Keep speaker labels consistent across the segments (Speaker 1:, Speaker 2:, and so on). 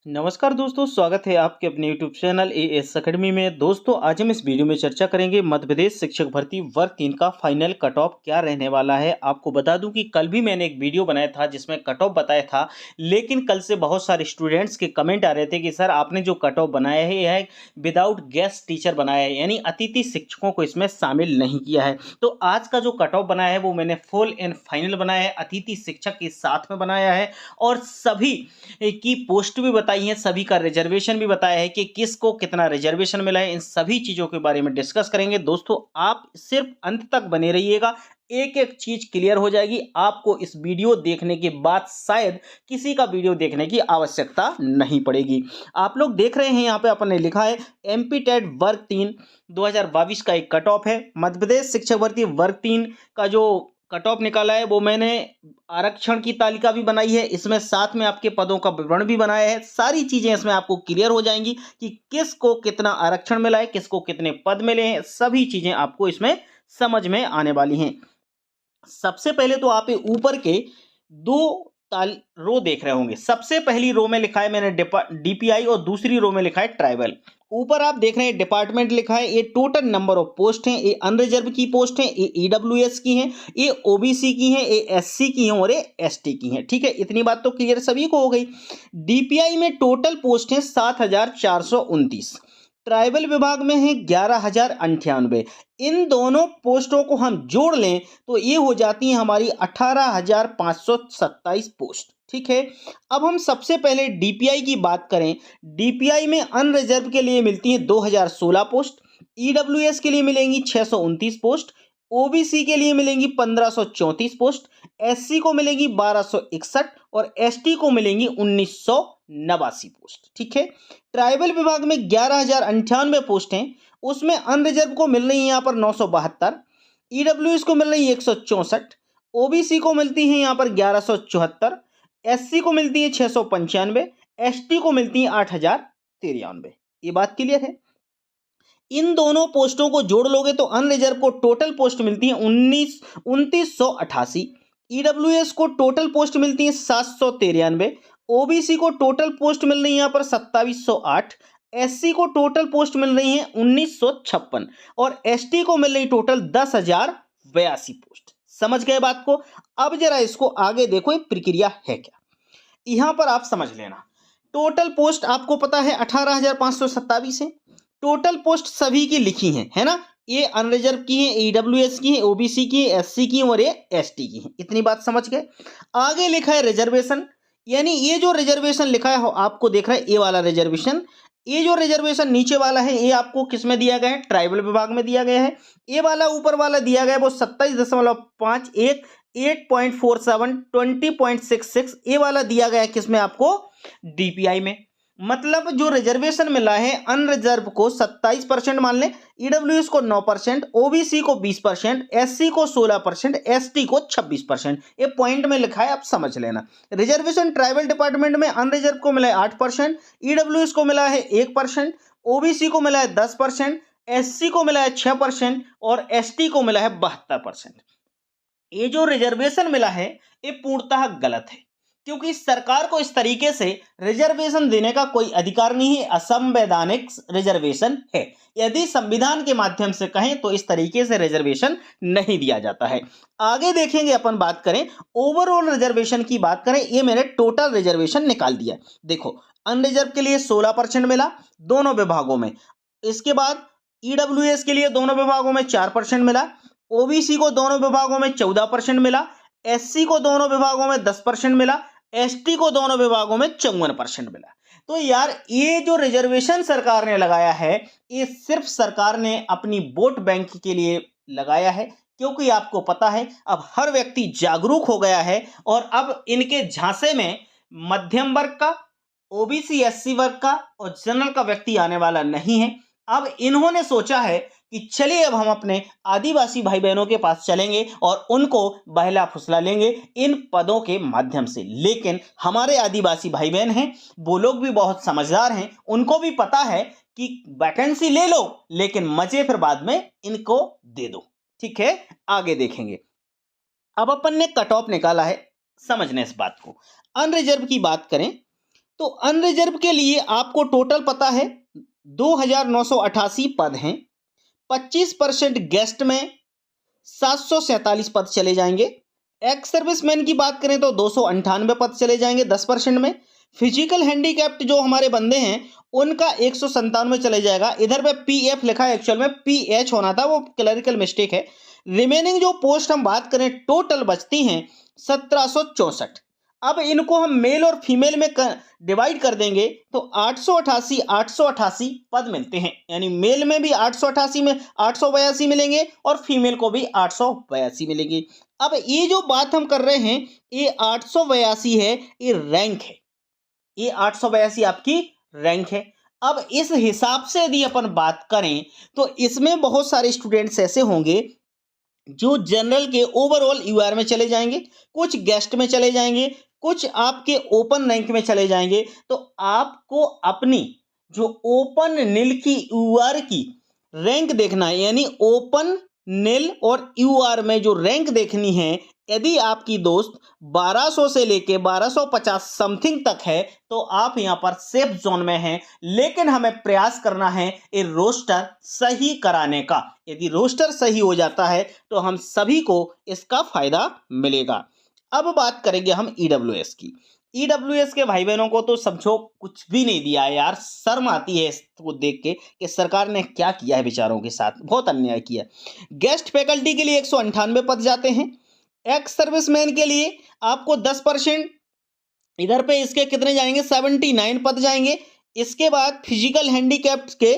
Speaker 1: नमस्कार दोस्तों, स्वागत है आपके अपने यूट्यूब चैनल एएस अकेडमी में। दोस्तों, आज हम इस वीडियो में चर्चा करेंगे मध्य प्रदेश शिक्षक भर्ती वर्ग 3 का फाइनल कट ऑफ क्या रहने वाला है। आपको बता दूं कि कल भी मैंने एक वीडियो बनाया था जिसमें कट ऑफ बताया था, लेकिन कल से बहुत सारे स्टूडेंट्स के कमेंट आ रहे थे कि सर आपने जो कट ऑफ बनाया है यह विदाउट गेस्ट टीचर बनाया है, यानी अतिथि शिक्षकों को इसमें शामिल नहीं किया है। तो आज का जो कट ऑफ बनाया है वो मैंने फुल एंड फाइनल बनाया है, अतिथि शिक्षक के साथ में बनाया है और सभी की पोस्ट भी बताई है, सभी का रिजर्वेशन भी बताया है कि किसको कितना रिजर्वेशन मिला है। इन सभी चीज़ों के बारे में डिस्कस करेंगे। दोस्तों, आप सिर्फ अंत तक बने रहिएगा, एक एक चीज क्लियर हो जाएगी। आपको इस वीडियो देखने के बाद शायद किसी का वीडियो देखने की आवश्यकता नहीं पड़ेगी। आप लोग देख रहे हैं यहाँ पे अपन ने लिखा है एमपी टेट वर्ग 3 2022 का एक कट ऑफ है। मध्य प्रदेश शिक्षक भर्ती वर्ग 3 का जो कट ऑफ निकाला है वो मैंने आरक्षण की तालिका भी बनाई है, इसमें साथ में आपके पदों का विवरण भी बनाया है। सारी चीजें इसमें आपको क्लियर हो जाएंगी कि किसको कितना आरक्षण मिला है, किसको कितने पद मिले हैं। सभी चीजें आपको इसमें समझ में आने वाली हैं। सबसे पहले तो आप ये ऊपर के दो ताल रो देख रहे होंगे। सबसे पहली रो में लिखा है मैंने डीपीआई और दूसरी रो में लिखा है ट्राइबल। ऊपर आप देख रहे हैं डिपार्टमेंट लिखा है, ये टोटल नंबर ऑफ पोस्ट हैं, ये अनरिजर्व की पोस्ट हैं, ये ईडब्ल्यूएस की हैं, ये ओबीसी की हैं, ये एससी की हैं और ये एसटी की हैं। ठीक है, इतनी बात तो क्लियर सभी को हो गई। डीपीआई में टोटल पोस्ट हैं 7,429, ट्राइबल विभाग में है 11,098। इन दोनों पोस्टों को हम जोड़ लें तो ये हो जाती हैं हमारी 18,527 पोस्ट। ठीक है, अब हम सबसे पहले डीपीआई की बात करें। डीपीआई में अनरिजर्व के लिए मिलती हैं 2016 पोस्ट, ईडब्ल्यूएस के लिए मिलेंगी 629 पोस्ट, ओबीसी के लिए मिलेंगी 1534 पोस्ट, एससी को मिलेगी 1261 और एसटी को मिलेंगी 1989 पोस्ट। ठीक है, ट्राइबल विभाग में 11,098 पोस्ट हैं, उसमें अनरिजर्व को मिल रही है यहाँ पर 972, ईडब्ल्यूएस को मिल रही है 164, ओबीसी को मिलती है यहाँ पर 1174, एससी को मिलती है 695, एसटी को मिलती है 8,093। ये बात क्लियर है। इन दोनों पोस्टों को जोड़ लोगे तो अनरिजर्व को टोटल पोस्ट मिलती है 2988, ईडब्ल्यूएस को टोटल पोस्ट मिलती है 793, ओबीसी को टोटल पोस्ट मिल रही है यहाँ पर 2708, एससी को टोटल पोस्ट मिल रही है 1956 और एसटी को मिल रही टोटल 10,082 पोस्ट। समझ गए बात को। अब जरा इसको आगे देखो, ये प्रक्रिया है क्या, यहां पर आप समझ लेना। टोटल पोस्ट आपको पता है 18,527 है। टोटल पोस्ट सभी की लिखी हैं, है ना। ये अनरिजर्व की है, ईडब्ल्यूएस की है, ओबीसी की है, एससी की है और ये एसटी की है। इतनी बात समझ गए। आगे लिखा है रिजर्वेशन, यानी ये जो रिजर्वेशन लिखा है आपको देख रहा है, ये वाला रिजर्वेशन। ये जो रिजर्वेशन नीचे वाला है ये आपको किस में दिया गया है, ट्राइबल विभाग में दिया गया है। ये वाला ऊपर वाला दिया गया है वो 27.51, 8.47, 20.66, ये वाला दिया गया है किसमें आपको, डीपीआई में। मतलब जो रिजर्वेशन मिला है अनरिजर्व को 27% मान लें, ईडब्ल्यूएस को 9%, ओबीसी को 20%, एससी को 16%, एसटी को 26%। ये पॉइंट में लिखा है, आप समझ लेना। रिजर्वेशन ट्राइबल डिपार्टमेंट में अनरिजर्व को मिला है 8%, ईडब्ल्यूएस को मिला है 1%, ओबीसी को मिला है 10%, एससी को मिला है 6% और एसटी को मिला है 72%। ये जो रिजर्वेशन मिला है ये पूर्णतः गलत है, क्योंकि सरकार को इस तरीके से रिजर्वेशन देने का कोई अधिकार नहीं है, असंवैधानिक रिजर्वेशन है। यदि संविधान के माध्यम से कहें तो इस तरीके से रिजर्वेशन नहीं दिया जाता है। आगे देखेंगे अपन, बात करें ओवरऑल रिजर्वेशन की बात करें, ये मैंने टोटल रिजर्वेशन निकाल दिया। देखो, अनरिजर्व के लिए 16% मिला दोनों विभागों में। इसके बाद ईडब्ल्यूएस के लिए दोनों विभागों में 4% मिला, ओबीसी को दोनों विभागों में 14% मिला, एससी को दोनों विभागों में 10% मिला, एसटी को दोनों विभागों में 54% मिला। तो यार ये जो रिजर्वेशन सरकार ने लगाया है ये सिर्फ सरकार ने अपनी वोट बैंक के लिए लगाया है, क्योंकि आपको पता है अब हर व्यक्ति जागरूक हो गया है और अब इनके झांसे में मध्यम वर्ग का, ओबीसी एससी वर्ग का और जनरल का व्यक्ति आने वाला नहीं है। अब इन्होंने सोचा है कि चलिए अब हम अपने आदिवासी भाई बहनों के पास चलेंगे और उनको बहला फुसला लेंगे इन पदों के माध्यम से। लेकिन हमारे आदिवासी भाई बहन हैं, वो लोग भी बहुत समझदार हैं, उनको भी पता है कि वैकेंसी ले लो लेकिन मजे फिर बाद में इनको दे दो। ठीक है, आगे देखेंगे। अब अपन ने कट ऑफ निकाला है, समझने इस बात को। अनरिजर्व की बात करें तो अनरिजर्व के लिए आपको टोटल पता है 2,988 पद हैं। 25% गेस्ट में 747 पद चले जाएंगे। एक्स सर्विसमैन की बात करें तो 298 पद चले जाएंगे 10% में। फिजिकल हैंडीकैप्ड जो हमारे बंदे हैं उनका 197 चले जाएगा। इधर पे पीएफ लिखा है, एक्चुअल में पीएच होना था, वो क्लरिकल मिस्टेक है। रिमेनिंग जो पोस्ट हम बात करें टोटल बचती हैं 1764। अब इनको हम मेल और फीमेल में डिवाइड कर देंगे तो 888 पद मिलते हैं। यानी मेल में भी 888 में 882 मिलेंगे और फीमेल को भी 882 मिलेंगे। अब ये जो बात हम कर रहे हैं ये 882 है, ये रैंक है। ये 882 आपकी रैंक है। अब इस हिसाब से यदि अपन बात करें तो इसमें बहुत सारे स्टूडेंट्स ऐसे होंगे जो जनरल के ओवरऑल यूआर में चले जाएंगे, कुछ गेस्ट में चले जाएंगे, कुछ आपके ओपन रैंक में चले जाएंगे। तो आपको अपनी जो ओपन नील की यूआर की रैंक देखना है, यानी ओपन नील और यूआर में जो रैंक देखनी है। यदि आपकी दोस्त 1200 से लेके 1250 समथिंग तक है तो आप यहां पर सेफ जोन में हैं, लेकिन हमें प्रयास करना है ये रोस्टर सही कराने का। यदि रोस्टर सही हो जाता है तो हम सभी को इसका फायदा मिलेगा। अब बात करेंगे हम ईडब्ल्यूएस की। ईडब्ल्यूएस के भाई बहनों को तो समझो कुछ भी नहीं दिया है यार। शर्म आती है इसको देख के कि सरकार ने क्या किया है बेचारों के साथ, बहुत अन्याय किया। गेस्ट फैकल्टी के लिए 198 पद जाते हैं। एक्स सर्विसमैन के लिए आपको 10%, इधर पे इसके कितने जाएंगे 79 पद जाएंगे। इसके बाद फिजिकल हैंडीकैप्ड के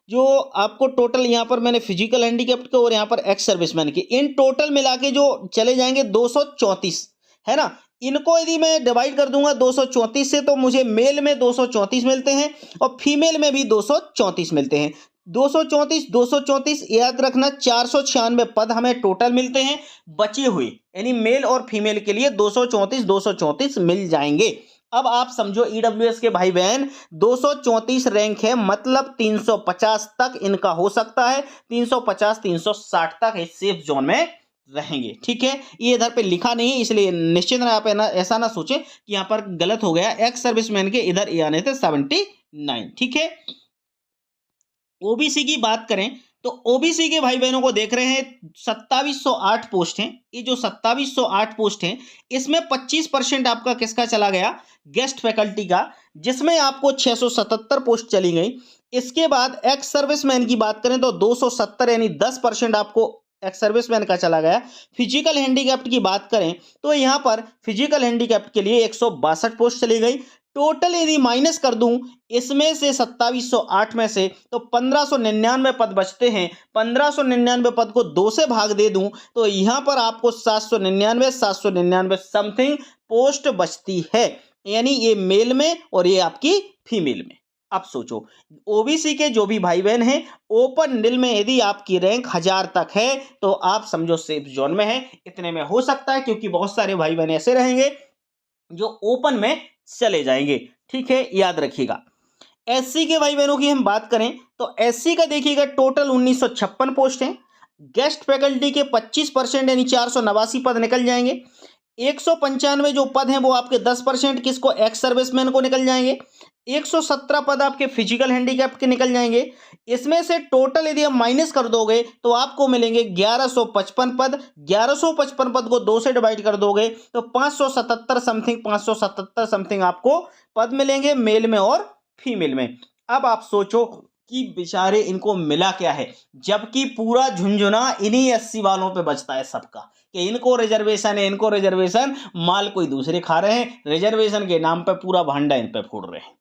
Speaker 1: जो आपको टोटल यहाँ पर मैंने फिजिकल हैंडीकैप्ड के और यहाँ पर एक्स सर्विसमैन के इन टोटल मिला के जो चले जाएंगे 234 है ना। इनको यदि मैं डिवाइड कर दूंगा 234 से तो मुझे मेल में 234 मिलते हैं और फीमेल में भी 234 मिलते हैं। 234 याद रखना, 496 पद हमें टोटल मिलते हैं बचे हुए, यानी मेल और फीमेल के लिए 234 मिल जाएंगे। अब आप समझो ईडब्ल्यूएस के भाई बहन 234 रैंक है, मतलब 350 तक इनका हो सकता है। 350 360 तक इस सेफ जोन में रहेंगे। ठीक है, ये इधर पे लिखा नहीं है इसलिए निश्चित ना आप ऐसा ना सोचें कि यहाँ पर गलत हो गया। एक्स सर्विसमैन के इधर ये आने थे 79। ठीक है, ओबीसी की बात करें तो ओबीसी के भाई बहनों को देख रहे हैं 2708 पोस्ट हैं। ये जो 2708 पोस्ट हैं इसमें 25% आपका किसका चला गया, गेस्ट फैकल्टी का, जिसमें आपको 677 पोस्ट चली गई। इसके बाद एक्स सर्विसमैन की बात करें तो 270 यानी 10% आपको एक्स सर्विसमैन का चला गया। फिजिकल हैंडीकैप्ड की बात करें तो यहां पर फिजिकल हैंडीकैप्ड के लिए 162 पोस्ट चली गई। टोटल यदि माइनस कर दूं इसमें से 2708 में से तो 1599 पद बचते हैं। 1599 पद को 2 से भाग दे दूं तो यहां पर आपको 799 समथिंग पोस्ट बचती है, यानी ये मेल में और ये आपकी फीमेल में। अब सोचो ओबीसी के जो भी भाई बहन हैं ओपन नील में यदि आपकी रैंक 1000 तक है तो आप समझो सेफ जोन में है। इतने में हो सकता है क्योंकि बहुत सारे भाई बहन ऐसे रहेंगे जो ओपन में चले जाएंगे। ठीक है, याद रखिएगा। एससी के भाई बहनों की हम बात करें तो एससी का देखिएगा टोटल 1956 पोस्ट हैं। गेस्ट फैकल्टी के 25% यानी 489 पद निकल जाएंगे। 195 जो पद हैं वो आपके 10% किसको, एक्स सर्विसमैन को निकल जाएंगे। 117 पद आपके फिजिकल हैंडीकैप के निकल जाएंगे। इसमें से टोटल यदि हम माइनस कर दोगे तो आपको मिलेंगे 1155 पद। 1155 पद को 2 से डिवाइड कर दोगे तो 577 समथिंग आपको पद मिलेंगे मेल में और फीमेल में। अब आप सोचो कि बेचारे इनको मिला क्या है, जबकि पूरा झुंझुना इन्हीं एससी वालों पे बचता है सबका कि इनको रिजर्वेशन है, इनको रिजर्वेशन, माल कोई दूसरे खा रहे हैं, रिजर्वेशन के नाम पे पूरा भांडा इन पे फोड़ रहे हैं।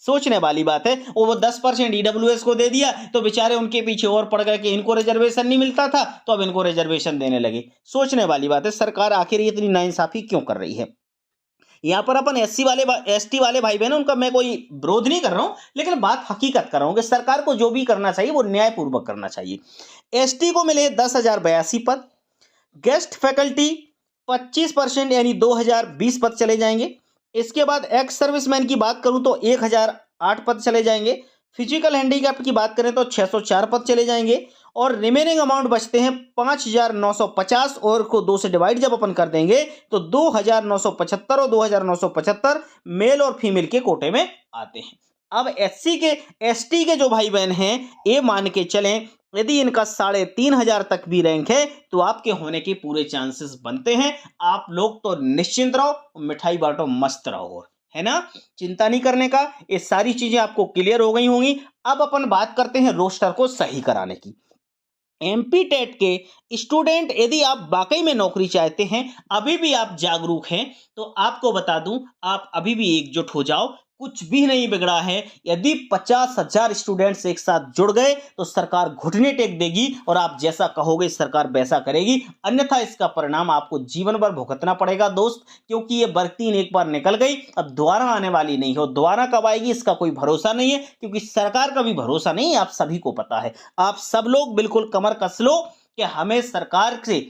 Speaker 1: सोचने वाली बात है। वो 10% ईडब्ल्यूएस को दे दिया तो बेचारे उनके पीछे और पड़ गए कि इनको रिजर्वेशन नहीं मिलता था तो अब इनको रिजर्वेशन देने लगे। सोचने वाली बात है, सरकार आखिर इतनी नाइंसाफी क्यों कर रही है। यहाँ पर अपन एससी वाले एसटी वाले भाई बहन उनका मैं कोई विरोध नहीं कर रहा हूं, लेकिन बात हकीकत कर रहा हूं कि सरकार को जो भी करना चाहिए वो न्यायपूर्वक करना चाहिए। एसटी को मिले 10,082 पद। गेस्ट फैकल्टी 25% यानी 2020 पद चले जाएंगे। इसके बाद एक्स सर्विसमैन की बात करूं तो 1008 पद चले जाएंगे। फिजिकल हैंडीकैप्ड की बात करें तो 604 पद चले जाएंगे और रिमेनिंग अमाउंट बचते हैं 5,950 और को 2 से डिवाइड जब अपन कर देंगे तो 2,975 और 2,975 मेल और फीमेल के कोटे में आते हैं। अब एससी के एसटी के जो भाई बहन हैं ये मान के चलें यदि इनका 3,500 तक भी रैंक है तो आपके होने के पूरे चांसेस बनते हैं। आप लोग तो निश्चिंत रहो, मिठाई बांटो, मस्त रहो, है ना, चिंता नहीं करने का। ये सारी चीजें आपको क्लियर हो गई होंगी। अब अपन बात करते हैं रोस्टर को सही कराने की। एमपी टेट के स्टूडेंट यदि आप वाकई में नौकरी चाहते हैं, अभी भी आप जागरूक हैं, तो आपको बता दूं आप अभी भी एकजुट हो जाओ, कुछ भी नहीं बिगड़ा है। यदि 50,000 स्टूडेंट्स एक साथ जुड़ गए तो सरकार घुटने टेक देगी और आप जैसा कहोगे सरकार वैसा करेगी, अन्यथा इसका परिणाम आपको जीवन भर भुगतना पड़ेगा दोस्त, क्योंकि ये बरतीन एक बार निकल गई, अब दोबारा आने वाली नहीं हो। दोबारा कब आएगी इसका कोई भरोसा नहीं है, क्योंकि सरकार का भी भरोसा नहीं है, आप सभी को पता है। आप सब लोग बिल्कुल कमर कस लो कि हमें सरकार से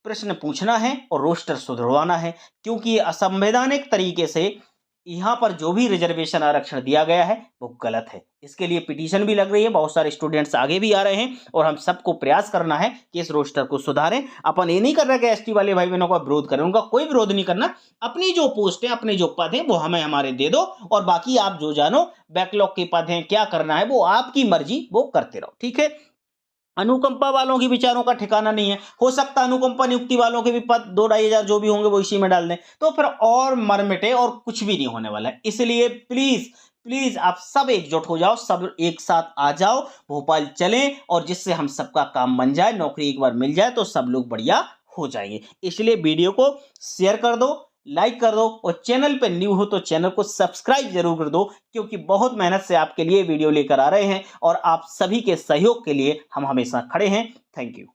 Speaker 1: प्रश्न पूछना है और रोस्टर सुधरवाना है, क्योंकि ये असंवैधानिक तरीके से यहाँ पर जो भी रिजर्वेशन आरक्षण दिया गया है वो गलत है। इसके लिए पिटीशन भी लग रही है, बहुत सारे स्टूडेंट्स आगे भी आ रहे हैं और हम सबको प्रयास करना है कि इस रोस्टर को सुधारें। अपन ये नहीं कर रहे कि एसटी वाले भाई बहनों का विरोध करें, उनका कोई विरोध नहीं करना। अपनी जो पोस्ट है, अपने जो पद है वो हमें हमारे दे दो, और बाकी आप जो जानो बैकलॉग के पद हैं, क्या करना है वो आपकी मर्जी, वो करते रहो, ठीक है। अनुकंपा वालों की विचारों का ठिकाना नहीं है, हो सकता है अनुकंपा नियुक्ति वालों के भी पद 2-2,500 जो भी होंगे वो इसी में डाल दें, तो फिर और मर मिटे और कुछ भी नहीं होने वाला है। इसलिए प्लीज प्लीज आप सब एकजुट हो जाओ, सब एक साथ आ जाओ, भोपाल चलें, और जिससे हम सबका काम बन जाए, नौकरी एक बार मिल जाए तो सब लोग बढ़िया हो जाएंगे। इसलिए वीडियो को शेयर कर दो, लाइक कर दो, और चैनल पे न्यू हो तो चैनल को सब्सक्राइब जरूर कर दो, क्योंकि बहुत मेहनत से आपके लिए वीडियो लेकर आ रहे हैं और आप सभी के सहयोग के लिए हम हमेशा खड़े हैं। Thank you.